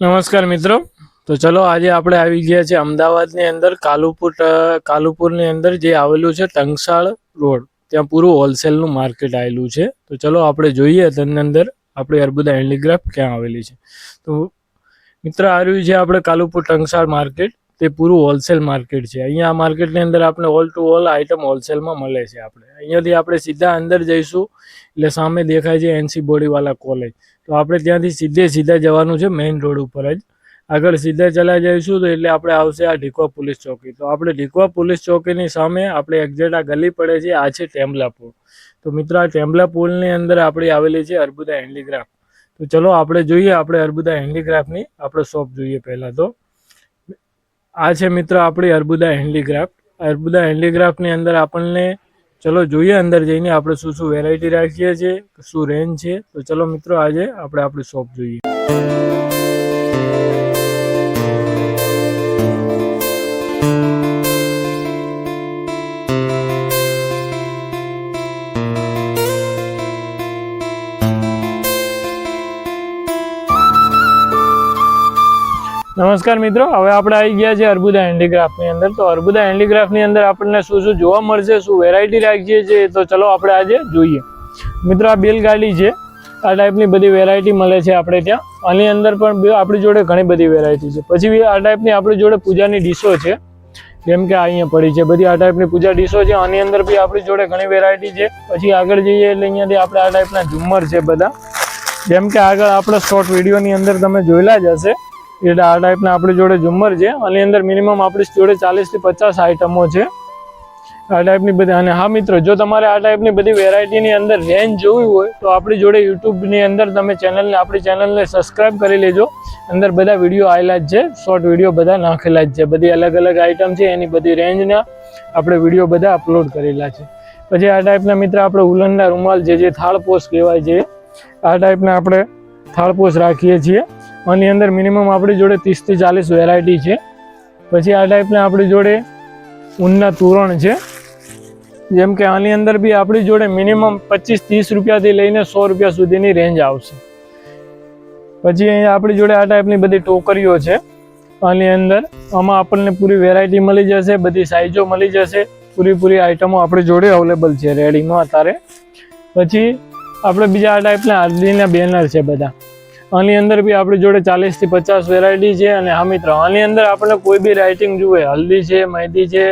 નમસ્કાર મિત્રો. તો ચલો આજે આપણે આવી ગયા છે અમદાવાદની અંદર કાલુપુરની અંદર જે આવેલું છે ટંકશાળ રોડ, ત્યાં પૂરું હોલસેલનું માર્કેટ આવેલું છે. તો ચલો આપણે જોઈએ તેની અંદર આપણી અર્બુદા હેન્ડીક્રાફ્ટ ક્યાં આવેલી છે. તો મિત્ર આ રહ્યું છે આપણે કાલુપુર ટંકશાળ માર્કેટ. તે પૂરું હોલસેલ માર્કેટ છે. અહીંયા આ માર્કેટની અંદર આપણે ઓલ ટુ ઓલ આઇટમ હોલસેલમાં મળે છે. અહીંયાથી આપણે સીધા અંદર જઈશું એટલે સામે દેખાય છે એનસી બોડીવાલા કોલેજ. તો આપણે ત્યાંથી સીધા જવાનું છે મેઇન રોડ ઉપર જ. આગળ સીધા ચલા જઈશું તો એટલે આપણે આવશે આ ઢીકવા પોલીસ ચોકી. તો આપણે ઢીકવા પોલીસ ચોકીની સામે આપણે એક્ઝેક્ટ આ ગલી પડે છે, આ છે ટેમ્બલા પુલ. તો મિત્રો આ ટેમ્બલા પુલની અંદર આપણી આવેલી છે અર્બુદા હેન્ડીક્રાફ્ટ. તો ચલો આપણે જોઈએ આપણે અર્બુદા હેન્ડીક્રાફ્ટની આપણે શોપ જોઈએ. પહેલાં તો આ છે મિત્ર આપણી અર્બુદા હેન્ડીક્રાફ્ટ. અર્બુદા હેન્ડીક્રાફ્ટની અંદર આપણને ચલો જોઈએ અંદર જઈને આપણે શું શું વેરાયટી રાખીએ છીએ, શું રેન્જ છે. તો ચલો મિત્રો આજે આપણે આપણી શોપ જોઈએ. નમસ્કાર મિત્રો, હવે આપણે આવી ગયા છે અર્બુદા હેન્ડીક્રાફ્ટની અંદર. તો અર્બુદા હેન્ડીક્રાફ્ટની અંદર આપણને શું શું જોવા મળશે, શું વેરાયટી રાખીએ છીએ, તો ચલો આપણે આજે જોઈએ. મિત્રો આ બેલગાડી છે, આ ટાઈપની બધી વેરાયટી મળે છે આપણે ત્યાં. આની અંદર પણ આપણી જોડે ઘણી બધી વેરાયટી છે. પછી આ ટાઈપની આપણી જોડે પૂજાની ડીશો છે, જેમ કે અહીંયા પડી છે બધી આ ટાઈપની પૂજા ડીશો છે. આની અંદર બી આપણી જોડે ઘણી વેરાયટી છે. પછી આગળ જઈએ એટલે અહીંયાથી આપણે આ ટાઈપના ઝુમ્મર છે બધા, જેમ કે આગળ આપણે શોર્ટ વિડીયોની અંદર તમે જોયેલા જ હશે. એટલે આ ટાઈપના આપણી જોડે ઝુમ્મર છે. આની અંદર મિનિમમ આપણી જોડે 40 થી 50 આઈટમો છે આ ટાઈપની બધી. અને હા મિત્રો, જો તમારે આ ટાઈપની બધી વેરાયટીની અંદર રેન્જ જોવી હોય તો આપણી જોડે યુટ્યુબની અંદર તમે આપણી ચેનલને સબસ્ક્રાઈબ કરી લેજો. અંદર બધા વિડીયો આવેલા જ છે, શોર્ટ વિડીયો બધા નાખેલા જ છે. બધી અલગ અલગ આઈટમ છે, એની બધી રેન્જના આપણે વિડીયો બધા અપલોડ કરેલા છે. પછી આ ટાઈપના મિત્ર આપણે ઉલનના રૂમાલ જે થાળપોશ કહેવાય છે, આ ટાઈપના આપણે થાળપોશ રાખીએ છીએ. આની અંદર મિનિમમ આપણી જોડે 30 થી 40 વેરાયટી છે. પછી આ ટાઈપના આપણી જોડે ઊનના તોરણ છે, જેમ કે આની અંદર બી આપણી જોડે મિનિમમ 25-30 રૂપિયાથી લઈને 100 રૂપિયા સુધીની રેન્જ આવશે. પછી અહીંયા આપણી જોડે આ ટાઈપની બધી ટોકરીઓ છે. આની અંદર આમાં આપણને પૂરી વેરાયટી મળી જશે, બધી સાઇઝો મળી જશે, પૂરી આઈટમો આપણી જોડે અવેલેબલ છે રેડીમાં અત્યારે. પછી આપણે બીજા આ ટાઈપના હલ્દીના બેનર છે બધા. આની અંદર બી આપણી જોડે 40 થી 50 વેરાયટી છે. અને હા મિત્રો, આની અંદર આપણને કોઈ બી રાઇટિંગ જુએ, હલ્દી છે, મહેંદી છે,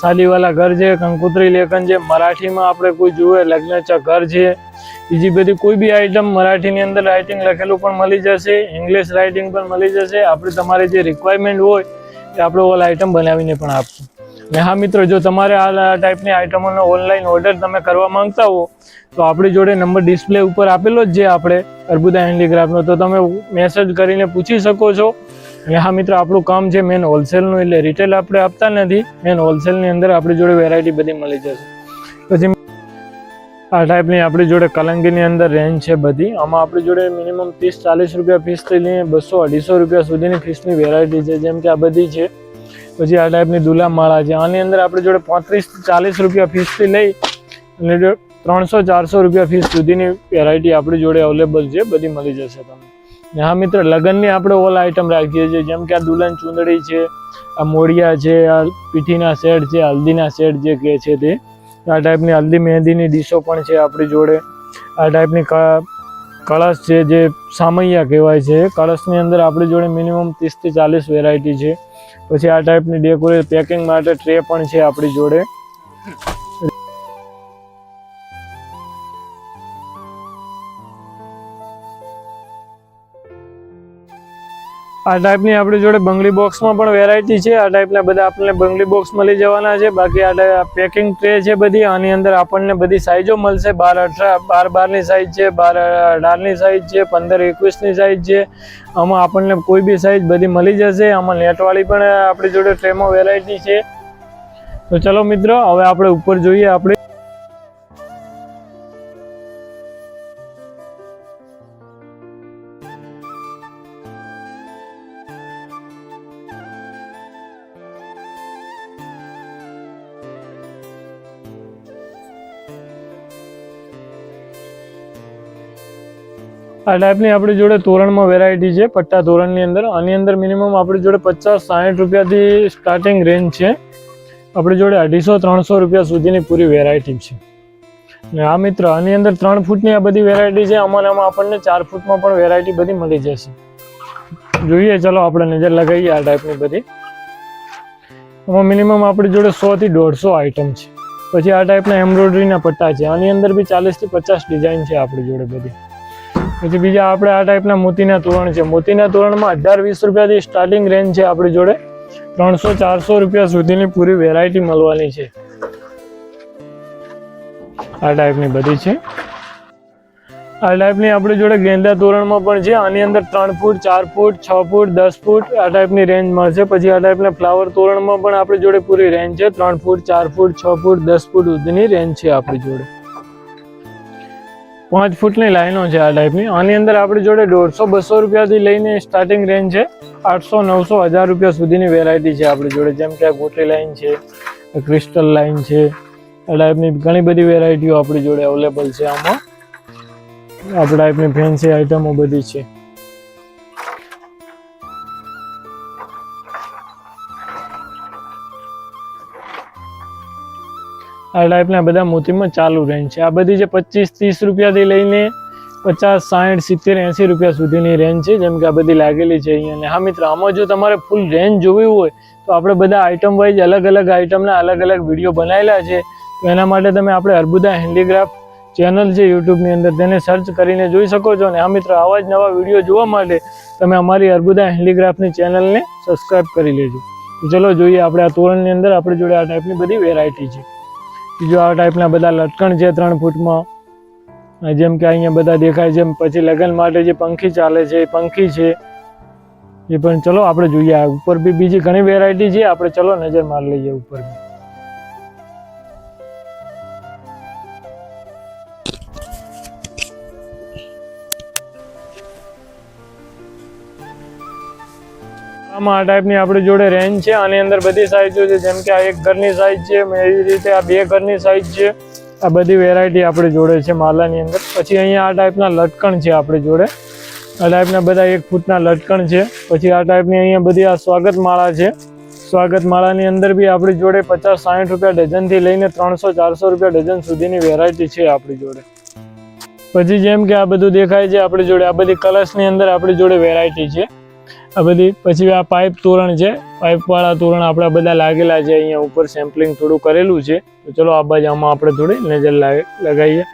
શાદીવાલા ઘર છે, કંકોત્રી લેખન છે, મરાઠીમાં આપણે કોઈ જુએ લગ્ન ઘર છે, બીજી બધી કોઈ બી આઈટમ મરાઠીની અંદર રાઇટિંગ લખેલું પણ મળી જશે, ઇંગ્લિશ રાઇટિંગ પણ મળી જશે. આપણે તમારે જે રિક્વાયરમેન્ટ હોય એ આપણે ઓલ આઈટમ બનાવીને પણ આપશું. ને હા મિત્રો, જો તમારે આ ટાઈપની આઈટમોનો ઓનલાઈન ઓર્ડર તમે કરવા માંગતા હો તો આપણી જોડે નંબર ડિસ્પ્લે ઉપર આપેલો જ છે આપણે અર્બુદા હેન્ડીક્રાફ્ટનો, તો તમે મેસેજ કરીને પૂછી શકો છો. અને હા મિત્રો, આપણું કામ છે મેન હોલસેલનું, એટલે રિટેલ આપણે આપતા નથી. મેન હોલસેલની અંદર આપણી જોડે વેરાયટી બધી મળી જશે. પછી આ ટાઈપની આપણી જોડે કલંગીની અંદર રેન્જ છે બધી. આમાં આપણી જોડે મિનિમમ 30-40 રૂપિયા ફીસથી લઈને 200-250 રૂપિયા સુધીની ફીસની વેરાયટી છે, જેમ કે આ બધી છે. પછી આ ટાઈપની દુલા માળા છે. આની અંદર આપણી જોડે 35-40 રૂપિયા ફીસથી લઈ અને 300-400 રૂપિયા ફીસ સુધીની વેરાયટી આપણી જોડે અવેલેબલ છે, બધી મળી જશે તમને. હા મિત્ર, લગ્નની આપણે ઓલ આઈટમ રાખીએ છીએ, જેમ કે આ દુલ્હન ચુંદડી છે, આ મોડિયા છે, આ પીઠીના સેટ છે, હલ્દીના સેટ જે કહે છે તે. આ ટાઈપની હલ્દી મહેંદીની ડીશો પણ છે આપણી જોડે. આ ટાઈપની કળશ છે, જે સામૈયા કહેવાય છે. કળશની અંદર આપણી જોડે મિનિમમ 30 થી 40 વેરાયટી છે. પછી આ ટાઈપની ડેકોરેટ પેકિંગ માટે ટ્રે પણ છે આપણી જોડે. આ ટાઈપની આપણી જોડે બંગડી બોક્સમાં પણ વેરાયટી છે. આ ટાઈપના બધા આપણને બંગડી બોક્સ મળી જવાના છે. બાકી આ પેકિંગ ટ્રે છે બધી. આની અંદર આપણને બધી સાઇઝો મળશે. 12-12ની સાઇઝ છે, 12-18ની સાઇઝ છે, 15-21ની સાઇઝ છે. આમાં આપણને કોઈ બી સાઇઝ બધી મળી જશે. આમાં નેટવાળી પણ આપણી જોડે ટ્રેમાં વેરાયટી છે. તો ચલો મિત્રો, હવે આપણે ઉપર જોઈએ. આપણે આ ટાઈપની આપણી જોડે તોરણમાં વેરાયટી છે, પટ્ટા તોરણની અંદર. આની અંદર મિનિમમ આપણી જોડે 50-60 રૂપિયાથી સ્ટાર્ટિંગ રેન્જ છે. આપણી જોડે 250-300 રૂપિયા સુધીની પૂરી વેરાયટી છે. ને આ મિત્ર આની અંદર 3 ફૂટની આ બધી વેરાયટી છે. આમાં આપણને 4 ફૂટમાં પણ વેરાયટી બધી મળી જશે. જોઈએ ચલો આપણે નજર લગાવીએ આ ટાઈપની બધી. આમાં મિનિમમ આપણી જોડે 100 થી 150 આઈટમ છે. પછી આ ટાઈપના એમ્બ્રોઇડરીના પટ્ટા છે. આની અંદર બી 40 થી 50 ડિઝાઇન છે આપણી જોડે બધી. પછી બીજા આપણે આ ટાઈપના મોતીના તોરણ છે. મોતીના તોરણમાં 18-20 રૂપિયાથી સ્ટાર્ટિંગ રેન્જ છે આપણી જોડે. 300-400 રૂપિયા સુધીની પૂરી વેરાયટી મળવાની છે. આ ટાઈપની બધી છે. આ ટાઈપની આપણી જોડે ગેંદા તોરણમાં પણ છે. આની અંદર 3 ફૂટ, 4 ફૂટ, 6 ફૂટ, 10 ફૂટ આ ટાઈપની રેન્જ મળશે. પછી આ ટાઈપના ફ્લાવર તોરણમાં પણ આપણી જોડે પૂરી રેન્જ છે. 3 ફૂટ, 4 ફૂટ, 6 ફૂટ, 10 ફૂટ સુધીની રેન્જ છે આપણી જોડે. 5 ફૂટની લાઈનો છે આ ટાઈપની. આની અંદર આપણી જોડે 150-200 રૂપિયાથી લઈને સ્ટાર્ટિંગ રેન્જ છે. 800-900-1000 રૂપિયા સુધીની વેરાયટી છે આપણી જોડે. જેમ કે આ ગોટી લાઈન છે, ક્રિસ્ટલ લાઈન છે, આ ટાઈપની ઘણી બધી વેરાયટીઓ આપણી જોડે અવેલેબલ છે. આમાં આ ટાઈપની ફેન્સી આઈટમો બધી છે. આ ટાઈપના બધા મોતીમાં ચાલુ રેન્જ છે. આ બધી છે 25-30 રૂપિયાથી લઈને 50-60-70-80 રૂપિયા સુધીની રેન્જ છે. જેમ કે આ બધી લાગેલી છે અહીંયા. હા મિત્ર, આમાં જો તમારે ફૂલ રેન્જ જોવી હોય તો આપણે બધા આઈટમ વાઇઝ અલગ અલગ આઈટમના અલગ અલગ વિડીયો બનાવેલા છે. તો એના માટે તમે આપણે અર્બુદા હેન્ડીક્રાફ્ટ ચેનલ છે યુટ્યુબની અંદર, તેને સર્ચ કરીને જોઈ શકો છો. અને આ મિત્ર, આવા જ નવા વિડીયો જોવા માટે તમે અમારી અર્બુદા હેન્ડીક્રાફ્ટની ચેનલને સબસ્ક્રાઈબ કરી લેજો. તો ચલો જોઈએ આપણે આ તોરણની અંદર આપણી જોડે આ ટાઈપની બધી વેરાયટી છે. બીજું આ ટાઈપના બધા લટકણ છે 3 ફૂટમાં. જેમ કે અહીંયા બધા દેખાય છે. પછી લગ્ન માટે જે પંખી ચાલે છે, પંખી છે એ પણ ચલો આપણે જોઈએ. આ ઉપર બી બીજી ઘણી વેરાયટી છે. આપણે ચલો નજર માર લઈએ ઉપર બી. આમાં આ ટાઈપની આપણી જોડે રેન્જ છે. આની અંદર બધી સાઈઝો છે. જેમ કે આ 1 ઘરની સાઈઝ છે, એવી રીતે આ 2 ઘરની સાઈઝ છે. આ બધી વેરાયટી આપણી જોડે છે માલાની અંદર. પછી અહીંયા આ ટાઈપના લટકણ છે આપણી જોડે. આ ટાઈપના બધા 1 ફૂટના લટકણ છે. પછી આ ટાઈપની અહીંયા બધી આ સ્વાગત માળા છે. સ્વાગત માળાની અંદર બી આપણી જોડે 50-60 રૂપિયા ડઝનથી લઈને 300-400 રૂપિયા ડઝન સુધીની વેરાયટી છે આપણી જોડે. પછી જેમ કે આ બધું દેખાય છે આપણી જોડે, આ બધી કલર્સની અંદર આપણી જોડે વેરાયટી છે આ બધી. પછી આ પાઇપ તોરણ છે. પાઇપવાળા તોરણ આપણા બધા લાગેલા છે. અહીંયા ઉપર સેમ્પલિંગ થોડું કરેલું છે. તો ચલો આ બાજુ આમાં આપણે થોડી નજર લગાવીએ.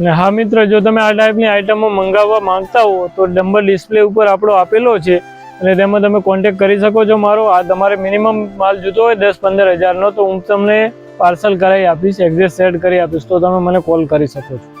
ને હા મિત્ર, જો તમે આ ટાઈપની આઈટમો મંગાવવા માંગતા હો તો નંબર ડિસ્પ્લે ઉપર આપણો આપેલો છે અને તેમાં તમે કોન્ટેક્ટ કરી શકો છો મારો. આ તમારે મિનિમમ માલ જોતો હોય 10-15 હજારનો, તો હું તમને પાર્સલ કરાવી આપીશ, એડ્રેસ સેટ કરી આપીશ, તો તમે મને કોલ કરી શકો છો.